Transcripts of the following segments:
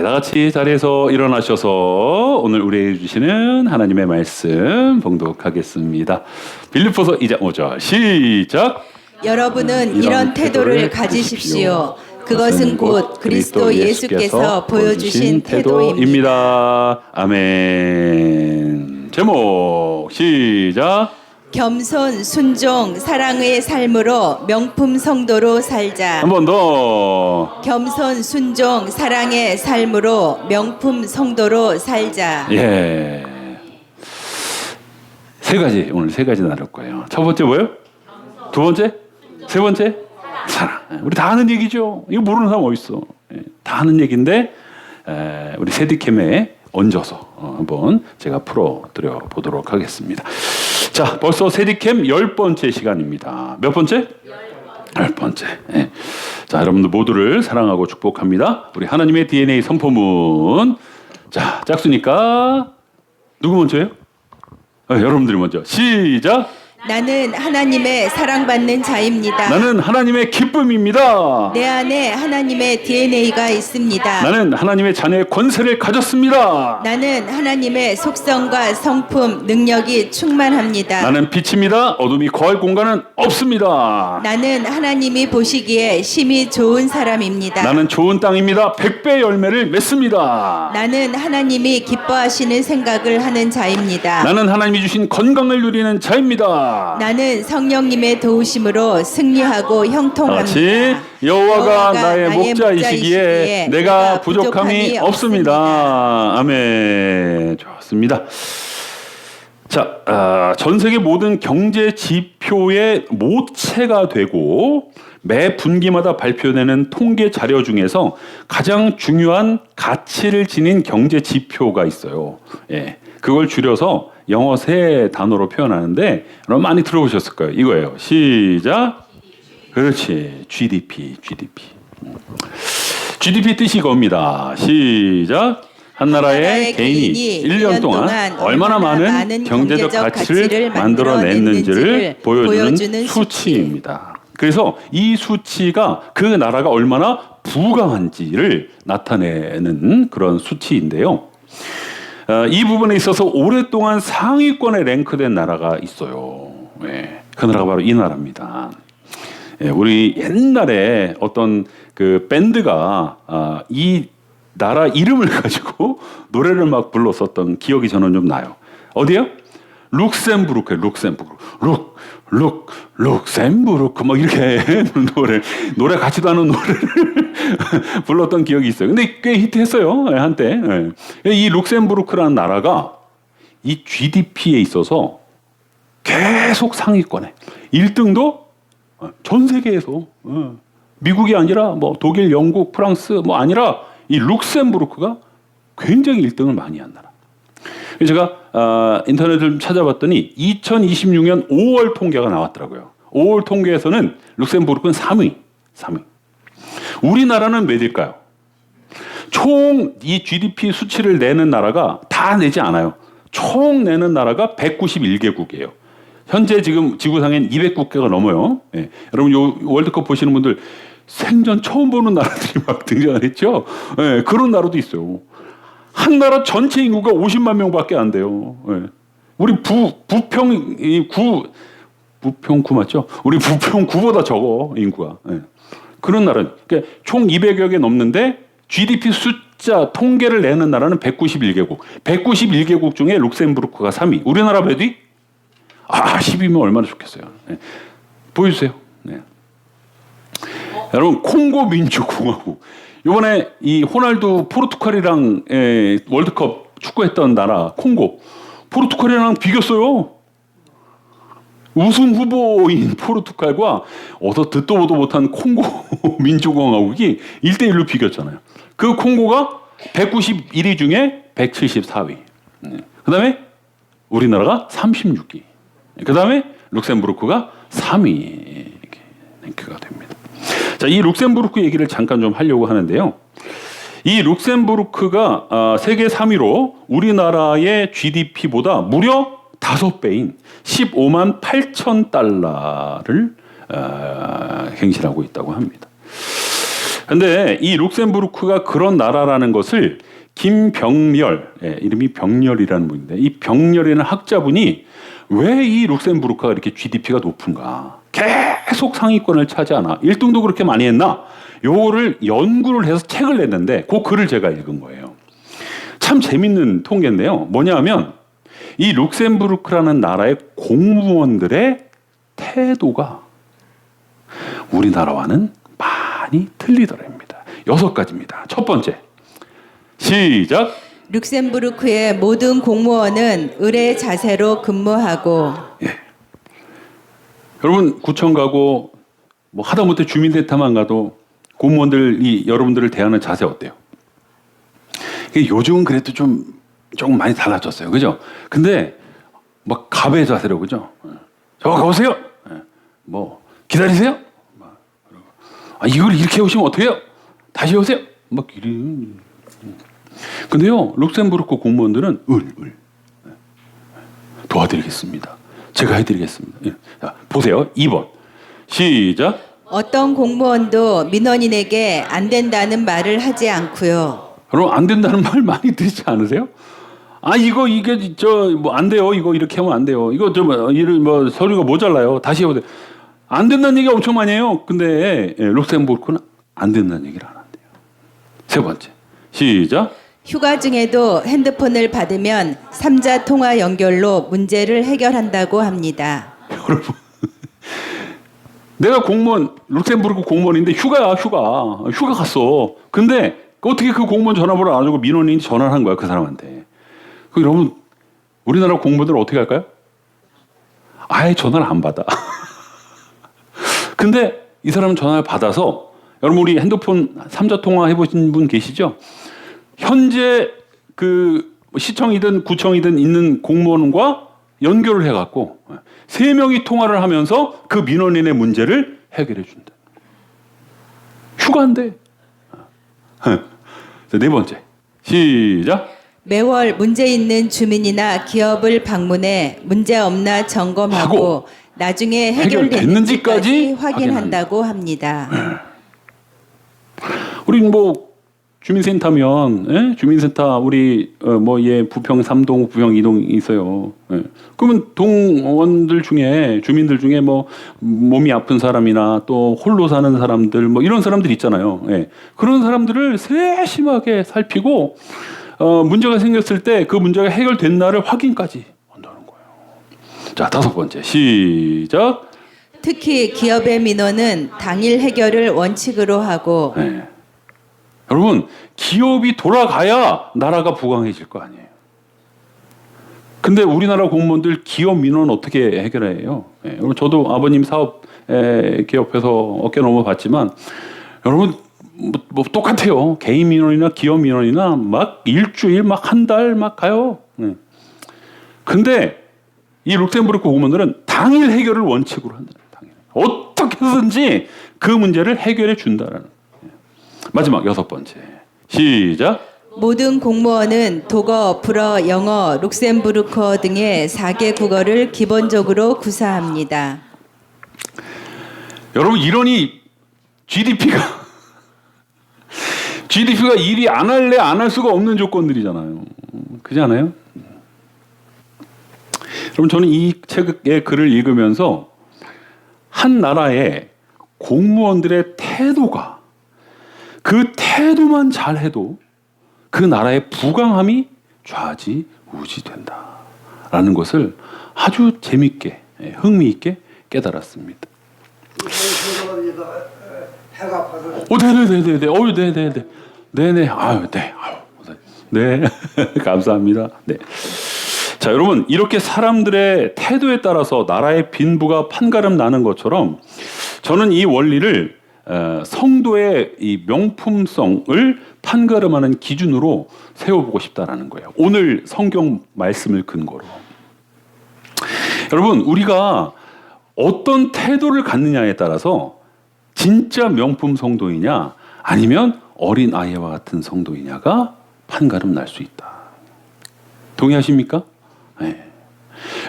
네, 다 같이 자리에서 일어나셔서 오늘 우리에게 주시는 하나님의 말씀 봉독하겠습니다. 빌립보서 2장 5절 시작. 여러분은 이런 태도를 가지십시오. 그것은 곧 그리스도 예수께서 보여주신 태도입니다. 아멘. 제목 시작. 겸손, 순종, 사랑의 삶으로 명품 성도로 살자. 한 번 더. 겸손, 순종, 사랑의 삶으로 명품 성도로 살자. 예. 세 가지, 오늘 세 가지 나눌 거예요. 첫 번째 뭐예요? 두 번째? 세 번째? 사랑. 우리 다 아는 얘기죠. 이거 모르는 사람 어디 있어? 다 아는 얘기인데 우리 세디캠에 얹어서 한번 제가 풀어드려 보도록 하겠습니다. 자, 벌써 세디캠 10번째 시간입니다. 몇 번째? 10번째. 예. 자, 여러분들 모두를 사랑하고 축복합니다. 우리 하나님의 DNA 선포문. 자, 짝수니까 누구 먼저예요? 여러분들이 먼저. 시작. 나는 하나님의 사랑받는 자입니다. 나는 하나님의 기쁨입니다. 내 안에 하나님의 DNA가 있습니다. 나는 하나님의 자녀의 권세를 가졌습니다. 나는 하나님의 속성과 성품, 능력이 충만합니다. 나는 빛입니다. 어둠이 거할 공간은 없습니다. 나는 하나님이 보시기에 심히 좋은 사람입니다. 나는 좋은 땅입니다. 100배 열매를 맺습니다. 나는 하나님이 기뻐하시는 생각을 하는 자입니다. 나는 하나님이 주신 건강을 누리는 자입니다. 나는 성령님의 도우심으로 승리하고 형통합니다. 같이 여호와가 나의 목자이시기에 내가 부족함이 없습니다. 아멘. 좋습니다. 자, 전 세계 모든 경제 지표의 모체가 되고 매 분기마다 발표되는 통계 자료 중에서 가장 중요한 가치를 지닌 경제 지표가 있어요. 예, 그걸 줄여서 영어 세 단어로 표현하는데 여러분 많이 들어보셨을 거예요. 이거예요. 시작. 그렇지. GDP. GDP 뜻이 이겁니다. 시작. 한 나라의 개인이 1년 동안 얼마나 많은 경제적 가치를 만들어냈는지를 보여주는 수치입니다. 그래서 이 수치가 그 나라가 얼마나 부강한지를 나타내는 그런 수치인데요. 이 부분에 있어서 오랫동안 상위권에 랭크된 나라가 있어요. 예, 그 나라가 바로 이 나라입니다. 예, 우리 옛날에 어떤 그 밴드가 이 나라 이름을 가지고 노래를 막 불렀었던 기억이 저는 좀 나요. 어디요? 룩셈부르크예요. 룩셈부르크 막 이렇게 노래 같지도 않은 노래를 불렀던 기억이 있어요. 근데 꽤 히트했어요. 한때. 이 룩셈부르크라는 나라가 이 GDP에 있어서 계속 상위권에 1등도 전 세계에서 미국이 아니라 뭐 독일, 영국, 프랑스 뭐 아니라 이 룩셈부르크가 굉장히 1등을 많이 한 나라. 제가 인터넷을 찾아봤더니 2026년 5월 통계가 나왔더라고요. 5월 통계에서는 룩셈부르크는 3위. 우리나라는 몇일까요? 총 이 GDP 수치를 내는 나라가 다 내지 않아요. 총 내는 나라가 191개국이에요. 현재 지금 지구상엔 200국가가 넘어요. 예. 여러분 요 월드컵 보시는 분들 생전 처음 보는 나라들이 막 등장했죠. 예. 그런 나라도 있어요. 한 나라 전체 인구가 50만 명밖에 안 돼요. 예. 우리 부평구 맞죠? 우리 부평구보다 적어 인구가. 예. 그런 나라. 그러니까 총 200여 개 넘는데 GDP 숫자 통계를 내는 나라는 191개국. 191개국 중에 룩셈부르크가 3위. 우리나라 몇 위? 10위면 얼마나 좋겠어요. 예. 보여주세요. 네. 여러분 콩고 민주공화국. 이번에 이 호날두 포르투갈이랑 월드컵 축구했던 나라 콩고. 포르투갈이랑 비겼어요. 우승 후보인 포르투갈과 어서 듣도 보도 못한 콩고 민주공화국이 1대1로 비겼잖아요. 그 콩고가 191위 중에 174위. 그 다음에 우리나라가 36위. 그 다음에 룩셈부르크가 3위 랭크가 됩니다. 자, 이 룩셈부르크 얘기를 잠깐 좀 하려고 하는데요. 이 룩셈부르크가 세계 3위로 우리나라의 GDP보다 무려 5배인 15만 8천 달러를 갱신하고 있다고 합니다. 근데 이 룩셈부르크가 그런 나라라는 것을 김병렬, 이름이 병렬이라는 분인데 이 병렬이라는 학자분이 왜 이 룩셈부르크가 이렇게 GDP가 높은가? 계속 상위권을 차지하나? 1등도 그렇게 많이 했나? 요거를 연구를 해서 책을 냈는데 그 글을 제가 읽은 거예요. 참 재밌는 통계인데요. 뭐냐 하면 이 룩셈부르크라는 나라의 공무원들의 태도가 우리나라와는 많이 틀리더랍니다. 6가지입니다. 첫 번째, 시작. 룩셈부르크의 모든 공무원은 의뢰 자세로 근무하고. 예. 여러분 구청 가고 뭐 하다못해 주민센터만 가도 공무원들이 여러분들을 대하는 자세 어때요? 요즘은 그래도 조금 많이 달라졌어요, 그죠? 근데 막 갑의 자세로, 그죠? 저 가보세요. 뭐 기다리세요. 이걸 이렇게 오시면 어떡해요? 다시 오세요. 막 이런. 근데요, 룩셈부르크 공무원들은 도와드리겠습니다. 제가 해드리겠습니다. 자, 보세요. 2번. 시작. 어떤 공무원도 민원인에게 안 된다는 말을 하지 않고요. 여러분, 안 된다는 말 많이 들리지 않으세요? 이게 뭐 안 돼요. 이거 이렇게 하면 안 돼요. 이거 서류가 모자라요. 다시 해보세요. 안 된다는 얘기 엄청 많이 해요. 근데 룩셈부르크는 안 된다는 얘기를 안 한대요. 세 번째. 시작. 휴가 중에도 핸드폰을 받으면 3자 통화 연결로 문제를 해결한다고 합니다. 여러분, 내가 룩셈부르크 공무원인데 휴가 갔어. 근데 어떻게 그 공무원 전화번호를 안 주고 민원인이 전화를 한 거야, 그 사람한테. 여러분, 우리나라 공무원들 어떻게 할까요? 아예 전화를 안 받아. 근데 이 사람은 전화를 받아서, 여러분 우리 핸드폰 3자 통화 해보신 분 계시죠? 현재 그 시청이든 구청이든 있는 공무원과 연결을 해갖고 3명이 통화를 하면서 그 민원인의 문제를 해결해 준다. 휴가인데. 네 번째. 시작. 매월 문제 있는 주민이나 기업을 방문해 문제 없나 점검하고 나중에 해결됐는지까지 확인한다고 합니다. 우리 뭐 주민센터면 주민센터 우리 부평 3동, 부평 2동 있어요. 그러면 동원들 중에 주민들 중에 뭐 몸이 아픈 사람이나 또 홀로 사는 사람들 뭐 이런 사람들 있잖아요. 그런 사람들을 세심하게 살피고 문제가 생겼을 때 그 문제가 해결된 날을 확인까지 한다는 거예요. 자, 5번째. 시작. 특히 기업의 민원은 당일 해결을 원칙으로 하고. 여러분, 기업이 돌아가야 나라가 부강해질 거 아니에요. 근데 우리나라 공무원들 기업 민원 어떻게 해결해요? 여러분, 저도 아버님 사업 기업에서 어깨 넘어봤지만 여러분 뭐 똑같아요. 개인 민원이나 기업 민원이나 막 일주일 막 한 달 막 가요. 근데 이 룩셈부르크 공무원들은 당일 해결을 원칙으로 한다. 당일. 어떻게 해서든지 그 문제를 해결해 준다라는. 마지막 6번째. 시작. 모든 공무원은 독어, 불어, 영어, 룩셈부르크어 등의 4개 국어를 기본적으로 구사합니다. 여러분, 이러니 GDP가 1위 안 할래 안 할 수가 없는 조건들이잖아요. 그렇지 않아요? 여러분, 저는 이 책의 글을 읽으면서 한 나라의 공무원들의 태도가 그 태도만 잘해도 그 나라의 부강함이 좌지우지된다라는 것을 아주 재밌게 흥미있게 깨달았습니다. 네네. 네. 감사합니다. 네. 자, 여러분, 이렇게 사람들의 태도에 따라서 나라의 빈부가 판가름 나는 것처럼 저는 이 원리를 성도의 이 명품성을 판가름하는 기준으로 세워보고 싶다라는 거예요. 오늘 성경 말씀을 근거로. 여러분, 우리가 어떤 태도를 갖느냐에 따라서 진짜 명품 성도이냐 아니면 어린 아이와 같은 성도이냐가 판가름 날 수 있다. 동의하십니까? 네.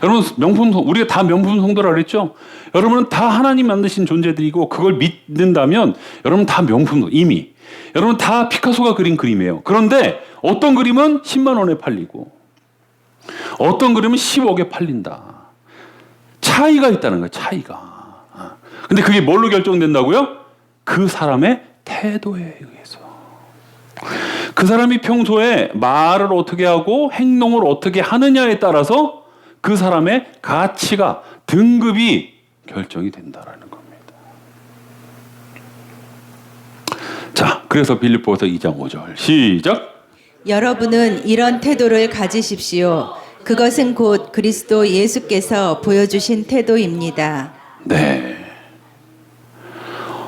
여러분 우리가 다 명품 성도라 그랬죠? 여러분은 다 하나님 만드신 존재들이고 그걸 믿는다면 여러분 다 명품 성도 이미. 여러분 다 피카소가 그린 그림이에요. 그런데 어떤 그림은 10만 원에 팔리고 어떤 그림은 10억에 팔린다. 차이가 있다는 거예요. 차이가. 근데 그게 뭘로 결정된다고요? 그 사람의 태도에 의해서. 그 사람이 평소에 말을 어떻게 하고 행동을 어떻게 하느냐에 따라서 그 사람의 가치가 등급이 결정이 된다라는 겁니다. 자, 그래서 빌립보서 2장 5절 시작. 여러분은 이런 태도를 가지십시오. 그것은 곧 그리스도 예수께서 보여주신 태도입니다. 네.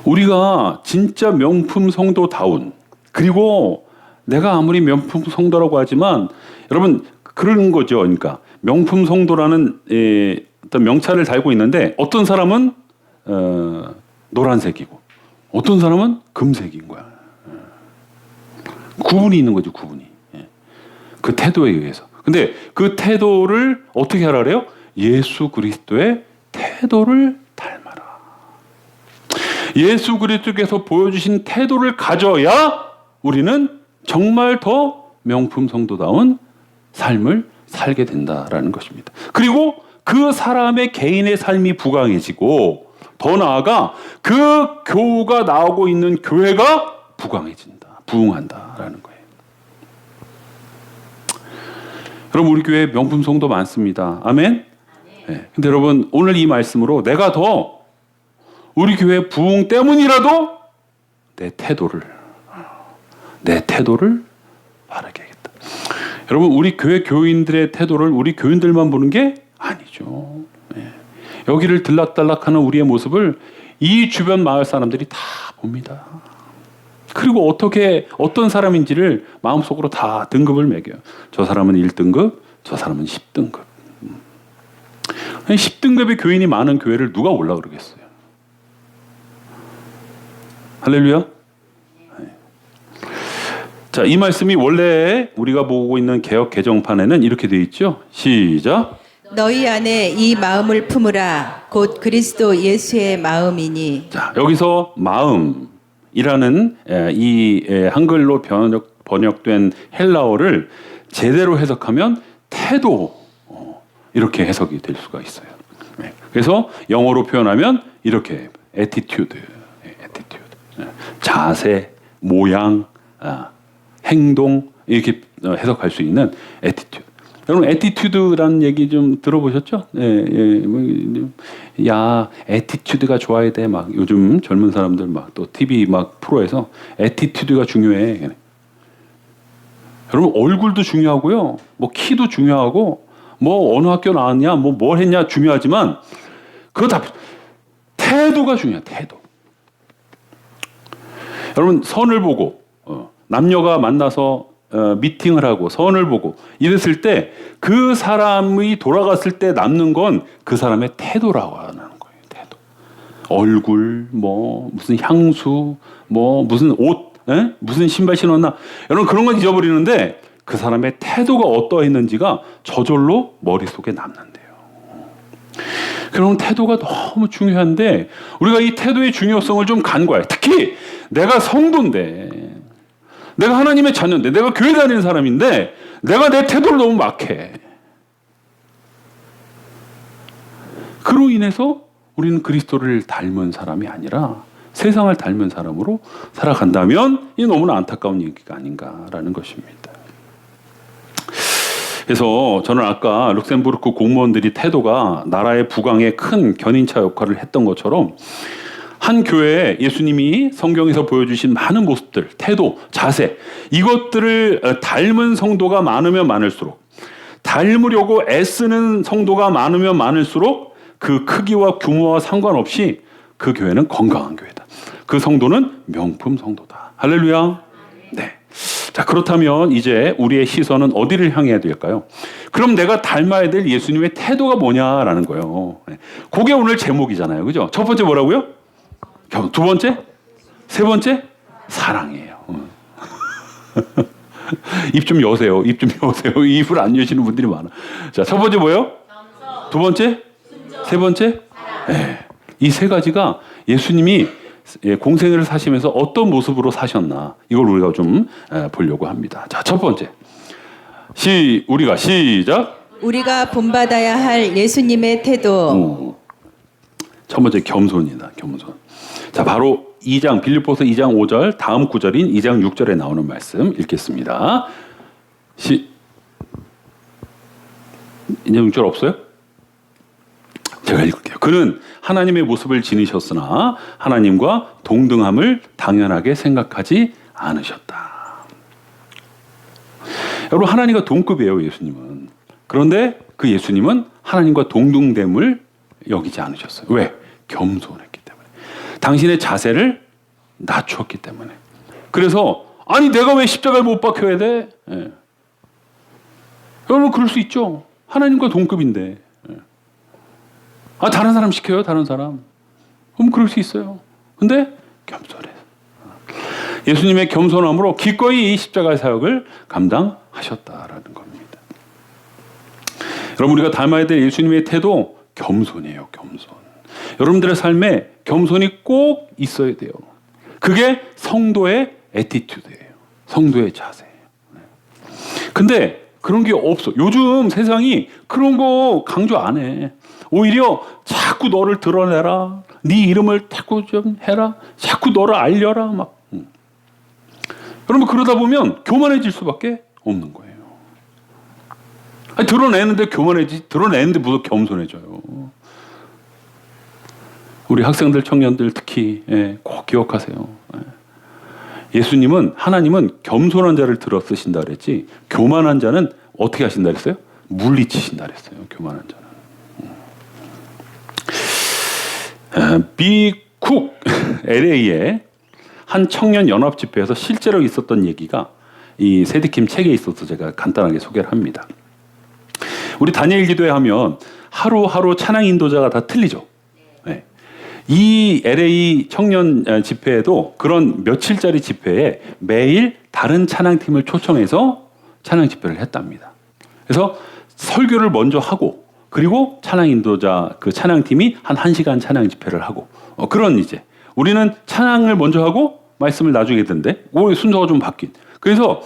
우리가 진짜 명품 성도다운, 그리고 내가 아무리 명품 성도라고 하지만 여러분 그런 거죠. 그러니까 명품 성도라는 어떤 명찰을 달고 있는데 어떤 사람은 노란색이고 어떤 사람은 금색인 거야. 구분이 있는 거죠. 구분이. 그 태도에 의해서. 근데 그 태도를 어떻게 하라 그래요? 예수 그리스도의 태도를 닮아라. 예수 그리스도께서 보여주신 태도를 가져야 우리는 정말 더 명품 성도다운 삶을 살게 된다라는 것입니다. 그리고 그 사람의 개인의 삶이 부강해지고 더 나아가 그 교우가 나오고 있는 교회가 부강해진다. 부흥한다라는 거예요. 여러분 우리 교회 명품 성도 많습니다. 아멘? 네. 근데 여러분 오늘 이 말씀으로 내가 더 우리 교회 부흥 때문이라도 내 태도를 바르게 하겠다. 여러분 우리 교회 교인들의 태도를 우리 교인들만 보는 게 아니죠. 네. 여기를 들락달락하는 우리의 모습을 이 주변 마을 사람들이 다 봅니다. 그리고 어떤 사람인지를 마음속으로 다 등급을 매겨요. 저 사람은 1등급, 저 사람은 10등급. 10등급의 교인이 많은 교회를 누가 올라 그러겠어요? 할렐루야. 자, 이 말씀이 원래 우리가 보고 있는 개역 개정판에는 이렇게 되어 있죠. 시작. 너희 안에 이 마음을 품으라. 곧 그리스도 예수의 마음이니. 자, 여기서 마음이라는 이 한글로 번역된 헬라어를 제대로 해석하면 태도, 이렇게 해석이 될 수가 있어요. 그래서 영어로 표현하면 이렇게 attitude, 자세, 모양, 행동 이렇게 해석할 수 있는 attitude. 여러분 attitude라는 얘기 좀 들어보셨죠? 야, attitude가 좋아야 돼. 막 요즘 젊은 사람들 막 또 TV 막 프로에서 attitude가 중요해. 여러분 얼굴도 중요하고요. 뭐 키도 중요하고 뭐 어느 학교 나왔냐, 뭐 뭘 했냐 중요하지만 그거 다 태도가 중요해. 태도. 여러분 선을 보고 남녀가 만나서 미팅을 하고 선을 보고 이랬을 때 그 사람이 돌아갔을 때 남는 건 그 사람의 태도라고 하는 거예요. 태도. 얼굴, 뭐 무슨 향수, 뭐 무슨 옷, 무슨 신발 신었나 여러분 그런 건 잊어버리는데 그 사람의 태도가 어떠했는지가 저절로 머릿속에 남는데요. 그런 태도가 너무 중요한데 우리가 이 태도의 중요성을 좀 간과해. 특히 내가 성도인데 내가 하나님의 자녀인데 내가 교회 다니는 사람인데 내가 내 태도를 너무 막해. 그로 인해서 우리는 그리스도를 닮은 사람이 아니라 세상을 닮은 사람으로 살아간다면 이 너무나 안타까운 얘기가 아닌가라는 것입니다. 그래서 저는 아까 룩셈부르크 공무원들이 태도가 나라의 부강에 큰 견인차 역할을 했던 것처럼 한 교회에 예수님이 성경에서 보여주신 많은 모습들, 태도, 자세 이것들을 닮은 성도가 많으면 많을수록 닮으려고 애쓰는 성도가 많으면 많을수록 그 크기와 규모와 상관없이 그 교회는 건강한 교회다. 그 성도는 명품 성도다. 할렐루야. 네. 자, 그렇다면 이제 우리의 시선은 어디를 향해야 될까요? 그럼 내가 닮아야 될 예수님의 태도가 뭐냐라는 거예요. 그게 오늘 제목이잖아요. 그죠? 첫 번째 뭐라고요? 두 번째? 세 번째? 사랑이에요. 입 좀 여세요. 입 좀 여세요. 입을 안 여시는 분들이 많아. 자, 첫 번째 뭐예요? 두 번째? 세 번째? 네. 이 세 가지가 예수님이 공생애를 사시면서 어떤 모습으로 사셨나 이걸 우리가 좀 보려고 합니다. 자, 첫 번째. 우리가 시작. 우리가 본받아야 할 예수님의 태도. 첫 번째 겸손이다. 겸손. 자, 바로 2장 빌립보서 2장 5절 다음 구절인 2장 6절에 나오는 말씀 읽겠습니다. 2장 6절 없어요? 제가 읽을게요. 그는 하나님의 모습을 지니셨으나 하나님과 동등함을 당연하게 생각하지 않으셨다. 여러분, 하나님과 동급이에요, 예수님은. 그런데 그 예수님은 하나님과 동등됨을 여기지 않으셨어요. 왜? 겸손했기 때문에. 당신의 자세를 낮추었기 때문에. 그래서 아니 내가 왜 십자가에 못 박혀야 돼? 예. 여러분 그럴 수 있죠. 하나님과 동급인데. 예. 아 다른 사람 시켜요, 다른 사람. 그럼 그럴 수 있어요. 근데 겸손해. 예수님의 겸손함으로 기꺼이 이 십자가의 사역을 감당하셨다라는 겁니다. 여러분 우리가 닮아야 될 예수님의 태도 겸손이에요. 겸손. 여러분들의 삶에 겸손이 꼭 있어야 돼요. 그게 성도의 애티튜드예요. 성도의 자세예요. 근데 그런 게 없어. 요즘 세상이 그런 거 강조 안 해. 오히려 자꾸 너를 드러내라. 네 이름을 자꾸 좀 해라. 자꾸 너를 알려라. 막. 여러분 그러다 보면 교만해질 수밖에 없는 거예요. 아니, 드러내는데 교만해지. 드러내는데 무슨 겸손해져요. 우리 학생들, 청년들 특히 꼭 기억하세요. 예수님은 하나님은 겸손한 자를 들어 쓰신다 그랬지 교만한 자는 어떻게 하신다 그랬어요? 물리치신다 그랬어요. 교만한 자는. 미국 LA의 한 청년 연합 집회에서 실제로 있었던 얘기가 이 세디킴 책에 있어서 제가 간단하게 소개를 합니다. 우리 다니엘 기도회 하면 하루하루 찬양 인도자가 다 틀리죠. 네. 이 LA 청년 집회에도 그런 며칠짜리 집회에 매일 다른 찬양팀을 초청해서 찬양 집회를 했답니다. 그래서 설교를 먼저 하고 그리고 찬양 인도자 그 찬양팀이 한 1시간 찬양 집회를 하고 그런 이제 우리는 찬양을 먼저 하고 말씀을 나중에 듣는데 그 순서가 좀 바뀐. 그래서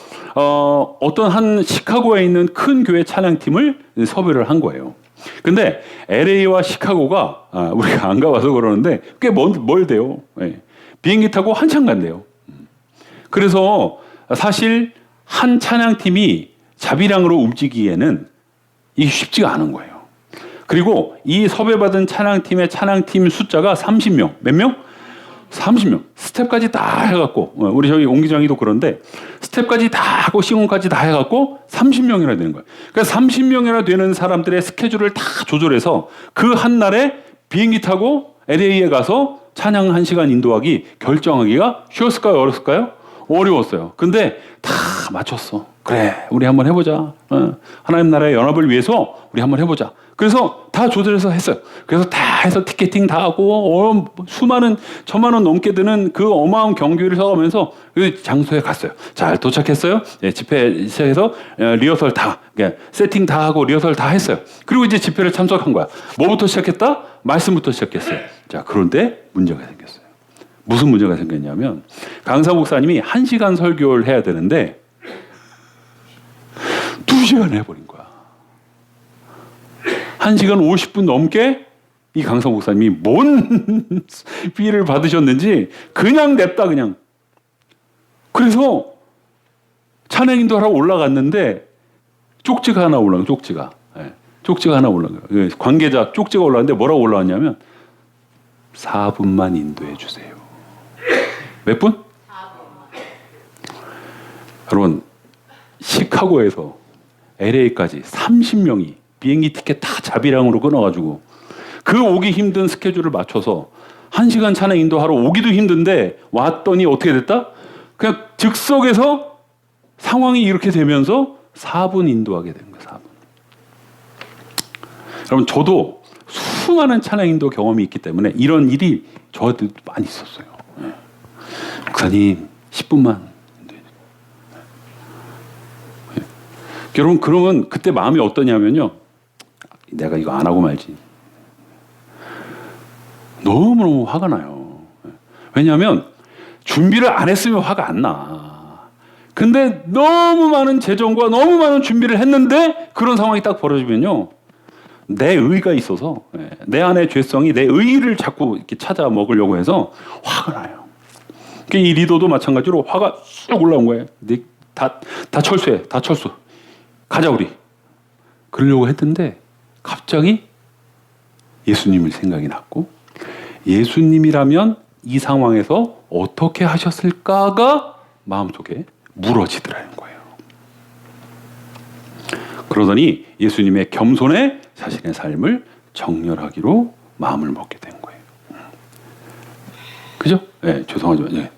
어떤 한 시카고에 있는 큰 교회 찬양팀을 섭외를 한 거예요. 근데 LA와 시카고가 우리가 안 가봐서 그러는데 꽤 멀대요. 네. 비행기 타고 한참 간대요. 그래서 사실 한 찬양팀이 자비량으로 움직이기에는 이게 쉽지가 않은 거예요. 그리고 이 섭외받은 찬양팀의 찬양팀 숫자가 30명. 몇 명? 30명. 스텝까지 다 해갖고 우리 저희 옹 기장이도 그런데 스텝까지 다 하고 시공까지 다 해갖고 30명이나 되는 거예요. 그러니까 30명이나 되는 사람들의 스케줄을 다 조절해서 그 한 날에 비행기 타고 LA에 가서 찬양 1시간 인도하기 결정하기가 쉬웠을까요? 어려웠을까요? 어려웠어요. 근데 다 맞췄어. 그래 우리 한번 해보자. 하나님 나라의 연합을 위해서 우리 한번 해보자. 그래서 다 조절해서 했어요. 그래서 다 해서 티켓팅 다 하고 수많은 1,000만 원 넘게 드는 그 어마어마한 경비를 써가면서 그 장소에 갔어요. 잘 도착했어요. 예, 집회 시작해서 리허설 다 세팅 다 하고 리허설 다 했어요. 그리고 이제 집회를 참석한 거야. 뭐부터 시작했다? 말씀부터 시작했어요. 자 그런데 문제가 생겼어요. 무슨 문제가 생겼냐면 강사 목사님이 1시간 설교를 해야 되는데 2시간 해버린 거야. 1시간 50분 넘게 이 강사 목사님이 뭔 비를 받으셨는지 그냥 냅다 그냥. 그래서 찬양 인도하러 올라갔는데 쪽지가 하나 올라간 쪽지가. 네. 쪽지가 하나 올라간 거예요. 관계자 쪽지가 올라왔는데 뭐라고 올라왔냐면 4분만 인도해 주세요. 몇 분? 4분. 여러분 시카고에서 LA까지 30명이 비행기 티켓 다 자비량으로 끊어가지고 그 오기 힘든 스케줄을 맞춰서 1시간 찬양 인도하러 오기도 힘든데 왔더니 어떻게 됐다? 그냥 즉석에서 상황이 이렇게 되면서 4분 인도하게 된 거예요. 4분. 여러분 저도 수많은 찬양 인도 경험이 있기 때문에 이런 일이 저한테도 많이 있었어요. 네. 목사님 10분만 여러분 그러면 그때 마음이 어떠냐면요. 내가 이거 안 하고 말지. 너무너무 화가 나요. 왜냐하면 준비를 안 했으면 화가 안 나. 근데 너무 많은 재정과 너무 많은 준비를 했는데 그런 상황이 딱 벌어지면요. 내 의가 있어서 내 안의 죄성이 내 의를 자꾸 이렇게 찾아 먹으려고 해서 화가 나요. 이 리더도 마찬가지로 화가 쑥 올라온 거예요. 다 철수해. 다 철수. 가자 우리. 그러려고 했는데 갑자기 예수님을 생각이 났고 예수님이라면 이 상황에서 어떻게 하셨을까가 마음속에 물어지더라는 거예요. 그러더니 예수님의 겸손에 자신의 삶을 정렬하기로 마음을 먹게 된 거예요. 그죠? 네, 죄송하지만. 네.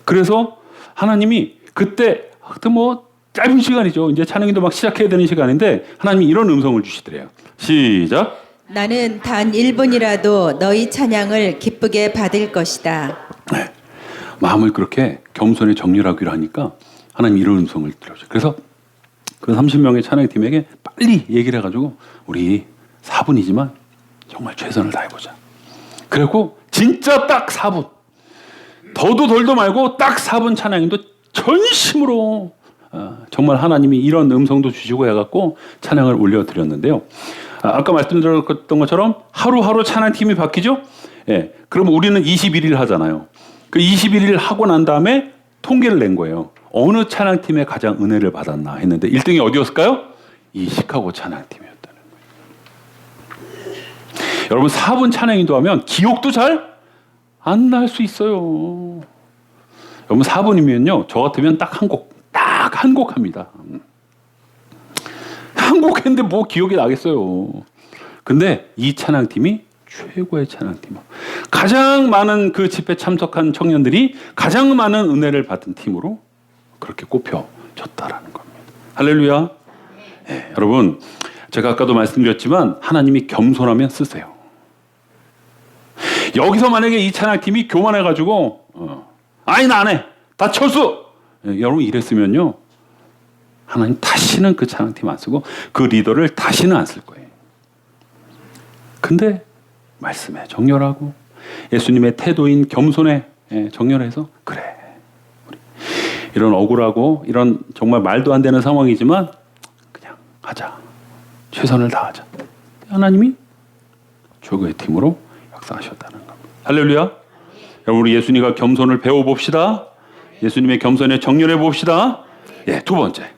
그래서 하나님이 그때 뭐 짧은 시간이죠. 이제 찬양기도 막 시작해야 되는 시간인데 하나님이 이런 음성을 주시더래요. 시작. 나는 단 1분이라도 너희 찬양을 기쁘게 받을 것이다. 네. 마음을 그렇게 겸손에 정렬하기로 하니까 하나님 이런 음성을 들려줘요. 그래서 그 30명의 찬양팀에게 빨리 얘기를 해가지고 우리 4분이지만 정말 최선을 다해보자. 그리고 진짜 딱 4분. 더도 덜도 말고 딱 4분 찬양인도 전심으로 정말 하나님이 이런 음성도 주시고 해갖고 찬양을 올려드렸는데요. 아까 말씀드렸던 것처럼 하루하루 찬양팀이 바뀌죠? 예. 그럼 우리는 21일 하잖아요. 그 21일 하고 난 다음에 통계를 낸 거예요. 어느 찬양팀에 가장 은혜를 받았나 했는데 1등이 어디였을까요? 이 시카고 찬양팀이었다는 거예요. 여러분 4분 찬양인도 하면 기억도 잘 안 날 수 있어요. 여러분 4분이면요. 저 같으면 딱 한 곡 합니다. 한 곡 했는데 뭐 기억이 나겠어요. 근데 이 찬양팀이 최고의 찬양팀. 가장 많은 그 집회 참석한 청년들이 가장 많은 은혜를 받은 팀으로 그렇게 꼽혀졌다라는 겁니다. 할렐루야. 네, 여러분 제가 아까도 말씀드렸지만 하나님이 겸손하면 쓰세요. 여기서 만약에 이 찬양팀이 교만해가지고 아니 나 안 해. 다 철수. 여러분 이랬으면요. 하나님 다시는 그 찬양팀 안 쓰고 그 리더를 다시는 안 쓸 거예요. 근데 말씀에 정렬하고 예수님의 태도인 겸손에 정렬해서 그래. 이런 억울하고 이런 정말 말도 안 되는 상황이지만 그냥 하자. 최선을 다하자. 하나님이 최고의 팀으로 역사하셨다는 겁니다. 할렐루야. 여러분 우리 예수님과 겸손을 배워봅시다. 예수님의 겸손에 정렬해 봅시다. 예, 두 번째.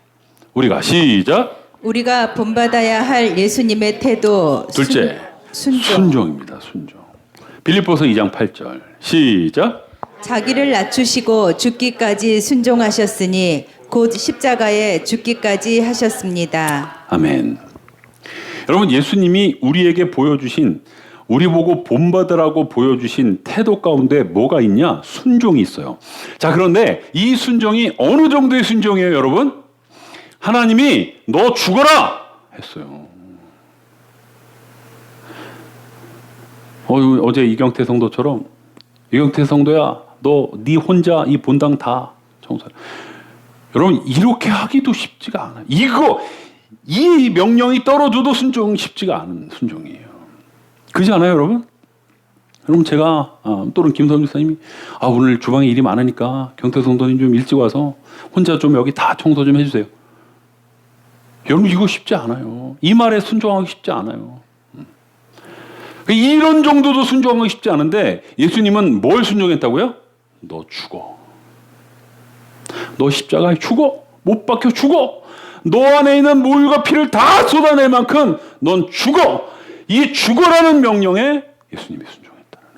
우리가 시작. 우리가 본받아야 할 예수님의 태도. 둘째. 순종입니다. 순종. 빌립보서 2장 8절. 시작. 자기를 낮추시고 죽기까지 순종하셨으니 곧 십자가에 죽기까지 하셨습니다. 아멘. 여러분 예수님이 우리에게 보여주신 우리 보고 본받으라고 보여주신 태도 가운데 뭐가 있냐? 순종이 있어요. 자, 그런데 이 순종이 어느 정도의 순종이에요, 여러분? 하나님이 너 죽어라! 했어요. 어제 이경태 성도처럼 이경태 성도야, 너 네 혼자 이 본당 다 청소해. 여러분 이렇게 하기도 쉽지가 않아요. 이 명령이 떨어져도 순종 쉽지가 않은 순종이에요. 그렇지 않아요, 여러분? 여러분 제가 또는 김선주 목사님이 오늘 주방에 일이 많으니까 경태 성도님 좀 일찍 와서 혼자 좀 여기 다 청소 좀 해주세요. 여러분 이거 쉽지 않아요. 이 말에 순종하기 쉽지 않아요. 이런 정도도 순종하기 쉽지 않은데 예수님은 뭘 순종했다고요? 너 죽어. 너 십자가에 죽어. 못 박혀 죽어. 너 안에 있는 물과 피를 다 쏟아낼 만큼 넌 죽어. 이 죽어라는 명령에 예수님이 순종했다는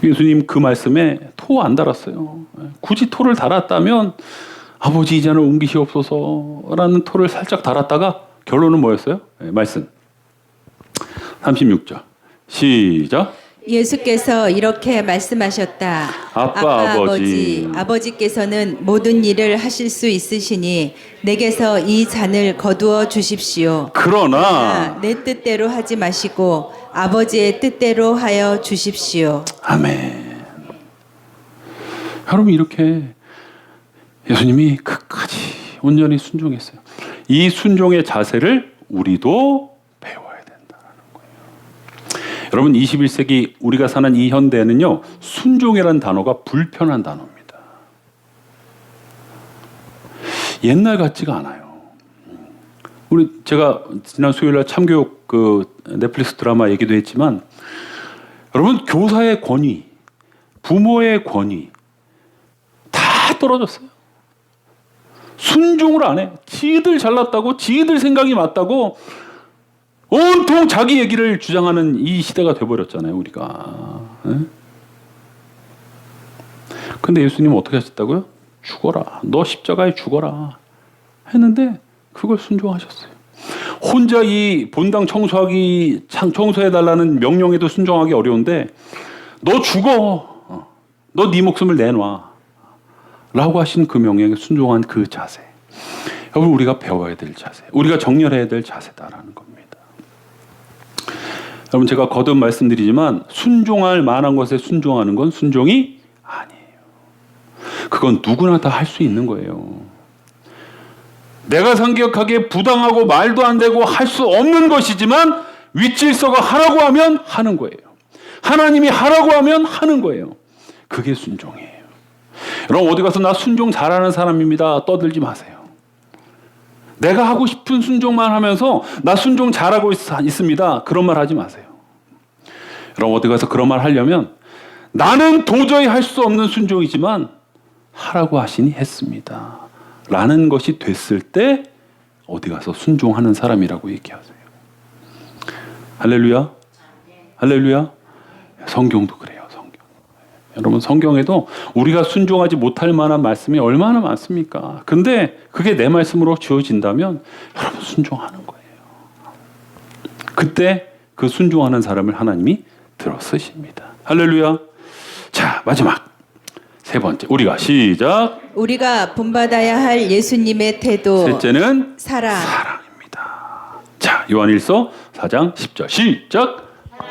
거예요. 예수님 그 말씀에 토 안 달았어요. 굳이 토를 달았다면 아버지 이제는 옮기시옵소서라는 토를 살짝 달았다가 결론은 뭐였어요? 말씀 36절 시작. 예수께서 이렇게 말씀하셨다. 아빠 아버지. 아버지께서는 모든 일을 하실 수 있으시니 내게서 이 잔을 거두어 주십시오. 그러나 내 뜻대로 하지 마시고 아버지의 뜻대로 하여 주십시오. 아멘. 여러분 이렇게 예수님이 끝까지 온전히 순종했어요. 이 순종의 자세를 우리도 배워야 된다는 거예요. 여러분, 21세기 우리가 사는 이 현대에는요, 순종이라는 단어가 불편한 단어입니다. 옛날 같지가 않아요. 제가 지난 수요일날 참교육 넷플릭스 드라마 얘기도 했지만, 여러분, 교사의 권위, 부모의 권위 다 떨어졌어요. 순종을 안 해. 지들 잘났다고, 지들 생각이 맞다고 온통 자기 얘기를 주장하는 이 시대가 돼버렸잖아요, 우리가. 근데 예수님은 어떻게 하셨다고요? 죽어라. 너 십자가에 죽어라. 했는데 그걸 순종하셨어요. 혼자 이 본당 청소해달라는 명령에도 순종하기 어려운데, 너 죽어. 너 네 목숨을 내놔. 라고 하신 그 명령에 순종한 그 자세. 여러분, 우리가 배워야 될 자세. 우리가 정렬해야 될 자세다라는 겁니다. 여러분, 제가 거듭 말씀드리지만 순종할 만한 것에 순종하는 건 순종이 아니에요. 그건 누구나 다 할 수 있는 거예요. 내가 생각하기에 부당하고 말도 안 되고 할 수 없는 것이지만 윗질서가 하라고 하면 하는 거예요. 하나님이 하라고 하면 하는 거예요. 그게 순종이에요. 여러분, 어디 가서 나 순종 잘하는 사람입니다 떠들지 마세요. 내가 하고 싶은 순종만 하면서 나 순종 잘하고 있습니다 그런 말 하지 마세요. 여러분, 어디 가서 그런 말 하려면 나는 도저히 할 수 없는 순종이지만 하라고 하시니 했습니다 라는 것이 됐을 때 어디 가서 순종하는 사람이라고 얘기하세요. 할렐루야. 할렐루야. 성경도 그래요. 여러분, 성경에도 우리가 순종하지 못할 만한 말씀이 얼마나 많습니까? 근데 그게 내 말씀으로 주어진다면 여러분, 순종하는 거예요. 그때 그 순종하는 사람을 하나님이 들어 쓰십니다. 할렐루야. 자, 마지막 세 번째, 우리가 시작. 우리가 본받아야 할 예수님의 태도. 셋째는 사랑입니다. 자, 요한일서 4장 10절 시작.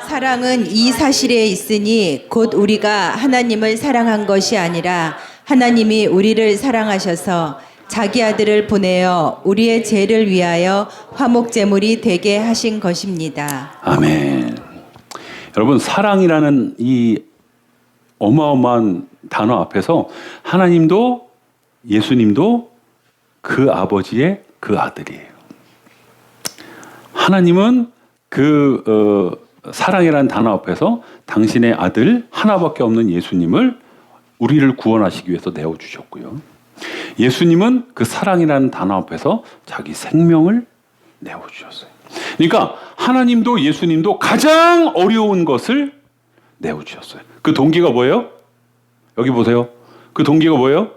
사랑은 이 사실에 있으니 곧 우리가 하나님을 사랑한 것이 아니라 하나님이 우리를 사랑하셔서 자기 아들을 보내어 우리의 죄를 위하여 화목제물이 되게 하신 것입니다. 아멘. 여러분, 사랑이라는 이 어마어마한 단어 앞에서 하나님도 예수님도 그 아버지의 그 아들이에요. 하나님은 사랑이라는 단어 앞에서 당신의 아들 하나밖에 없는 예수님을 우리를 구원하시기 위해서 내어주셨고요. 예수님은 그 사랑이라는 단어 앞에서 자기 생명을 내어주셨어요. 그러니까 하나님도 예수님도 가장 어려운 것을 내어주셨어요. 그 동기가 뭐예요? 여기 보세요. 그 동기가 뭐예요?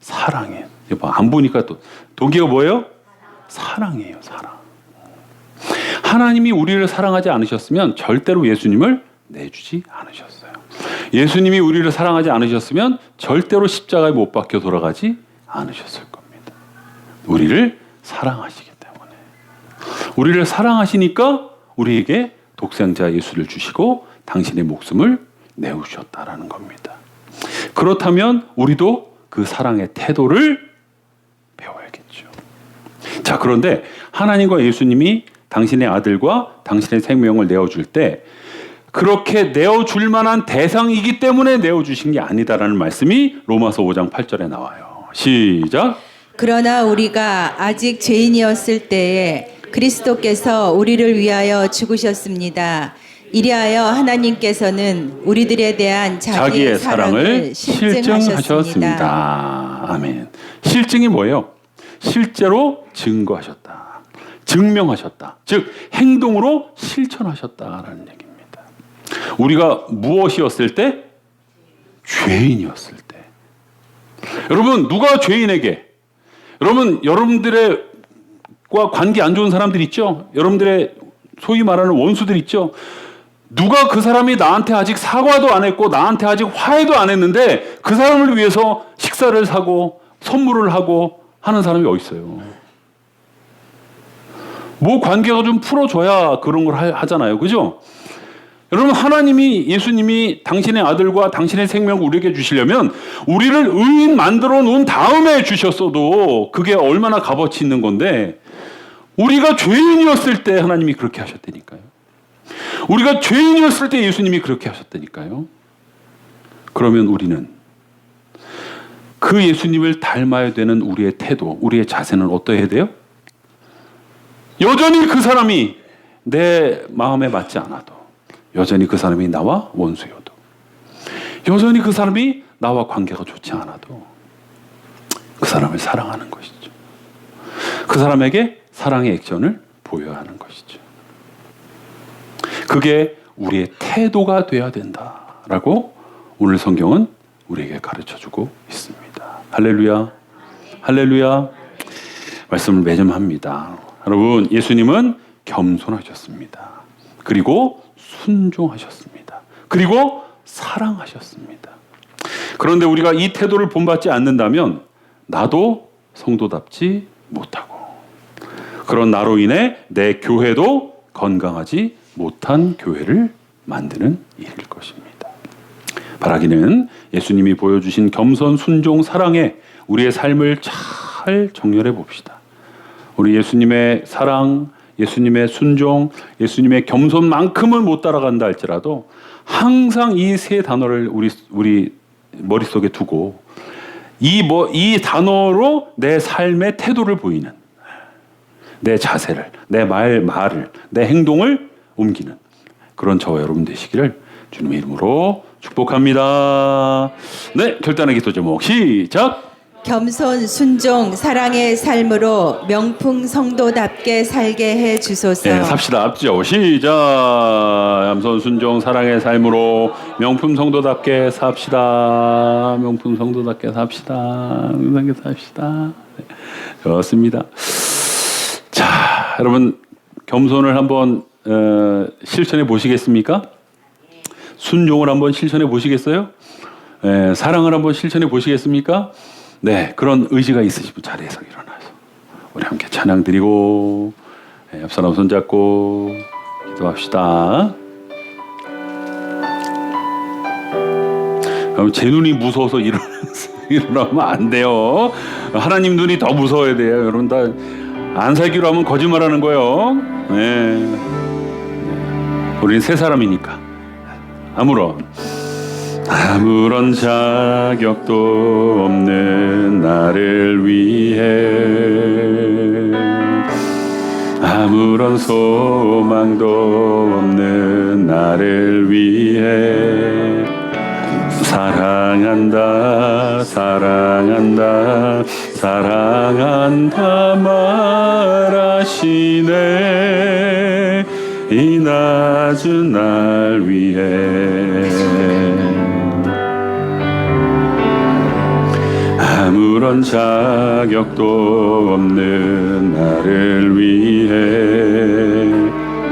사랑이에요. 안 보니까 또 동기가 뭐예요? 사랑이에요. 사랑. 하나님이 우리를 사랑하지 않으셨으면 절대로 예수님을 내주지 않으셨어요. 예수님이 우리를 사랑하지 않으셨으면 절대로 십자가에 못 박혀 돌아가지 않으셨을 겁니다. 우리를 사랑하시기 때문에. 우리를 사랑하시니까 우리에게 독생자 예수를 주시고 당신의 목숨을 내주셨다라는 겁니다. 그렇다면 우리도 그 사랑의 태도를 배워야겠죠. 자, 그런데 하나님과 예수님이 당신의 아들과 당신의 생명을 내어줄 때 그렇게 내어줄 만한 대상이기 때문에 내어주신 게 아니다라는 말씀이 로마서 5장 8절에 나와요. 시작. 그러나 우리가 아직 죄인이었을 때에 그리스도께서 우리를 위하여 죽으셨습니다. 이리하여 하나님께서는 우리들에 대한 자기의 사랑을 실증하셨습니다. 아멘. 실증이 뭐예요? 실제로 증거하셨다. 증명하셨다. 즉 행동으로 실천하셨다라는 얘기입니다. 우리가 무엇이었을 때? 죄인이었을 때. 여러분, 누가 죄인에게, 여러분들과 관계 안 좋은 사람들 있죠? 여러분들의 소위 말하는 원수들 있죠? 누가 그 사람이 나한테 아직 사과도 안 했고 나한테 아직 화해도 안 했는데 그 사람을 위해서 식사를 사고 선물을 하고 하는 사람이 어디 있어요? 뭐 관계가 좀 풀어줘야 그런 걸 하잖아요. 그죠? 여러분, 하나님이, 예수님이 당신의 아들과 당신의 생명을 우리에게 주시려면 우리를 의인 만들어 놓은 다음에 주셨어도 그게 얼마나 값어치 있는 건데, 우리가 죄인이었을 때 하나님이 그렇게 하셨다니까요. 우리가 죄인이었을 때 예수님이 그렇게 하셨다니까요. 그러면 우리는 그 예수님을 닮아야 되는 우리의 태도, 우리의 자세는 어떠해야 돼요? 여전히 그 사람이 내 마음에 맞지 않아도, 여전히 그 사람이 나와 원수여도, 여전히 그 사람이 나와 관계가 좋지 않아도 그 사람을 사랑하는 것이죠. 그 사람에게 사랑의 액션을 보여야 하는 것이죠. 그게 우리의 태도가 되어야 된다라고 오늘 성경은 우리에게 가르쳐주고 있습니다. 할렐루야, 할렐루야. 말씀을 매점합니다. 여러분, 예수님은 겸손하셨습니다. 그리고 순종하셨습니다. 그리고 사랑하셨습니다. 그런데 우리가 이 태도를 본받지 않는다면 나도 성도답지 못하고, 그런 나로 인해 내 교회도 건강하지 못한 교회를 만드는 일일 것입니다. 바라기는 예수님이 보여주신 겸손, 순종, 사랑에 우리의 삶을 잘 정렬해 봅시다. 우리 예수님의 사랑, 예수님의 순종, 예수님의 겸손만큼은 못 따라간다 할지라도 항상 이 세 단어를 우리 머릿속에 두고 이 단어로 내 삶의 태도를 보이는, 내 자세를, 내 말을, 내 행동을 옮기는 그런 저와 여러분 되시기를 주님의 이름으로 축복합니다. 네, 결단의 기도 제목 시작. 겸손, 순종, 사랑의 삶으로 명품 성도답게 살게 해 주소서. 네, 삽시다. 앞죠. 시작. 겸손, 순종, 사랑의 삶으로 명품 성도답게 삽시다. 명품 성도답게 삽시다. 명품답게 삽시다. 네, 좋습니다. 자, 여러분, 겸손을 한번 실천해 보시겠습니까? 순종을 한번 실천해 보시겠어요? 사랑을 한번 실천해 보시겠습니까? 네, 그런 의지가 있으시면 자리에서 일어나서 우리 함께 찬양 드리고 옆 사람 손잡고 기도합시다. 그럼 제 눈이 무서워서 일어나면 안 돼요. 하나님 눈이 더 무서워야 돼요. 여러분 다 안 살기로 하면 거짓말하는 거예요. 네. 우리는 새 사람이니까 아무런 자격도 없는 나를 위해, 아무런 소망도 없는 나를 위해 사랑한다, 사랑한다, 사랑한다 말하시네. 이 낮은 날 위해 아무런 자격도 없는 나를 위해,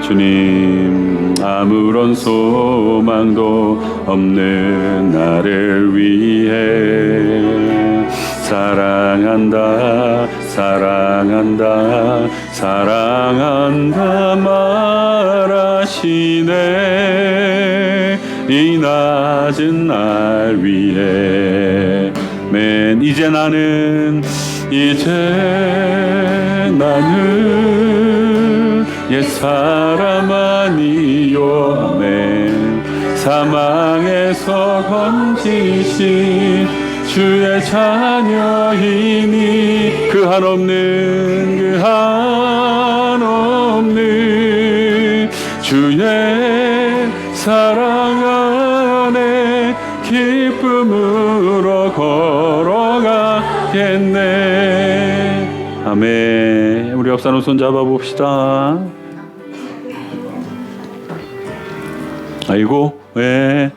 주님 아무런 소망도 없는 나를 위해 사랑한다, 사랑한다, 사랑한다 말하시네. 이 낮은 날 위해 이제 나는 옛사람 아니요. 아멘. 사망에서 건지신 주의 자녀이니 그 한없는 주의 사랑 안에 기쁨으로 걸어가겠네. 아멘. 우리 옆 사람 손 잡아 봅시다. 아이고, 왜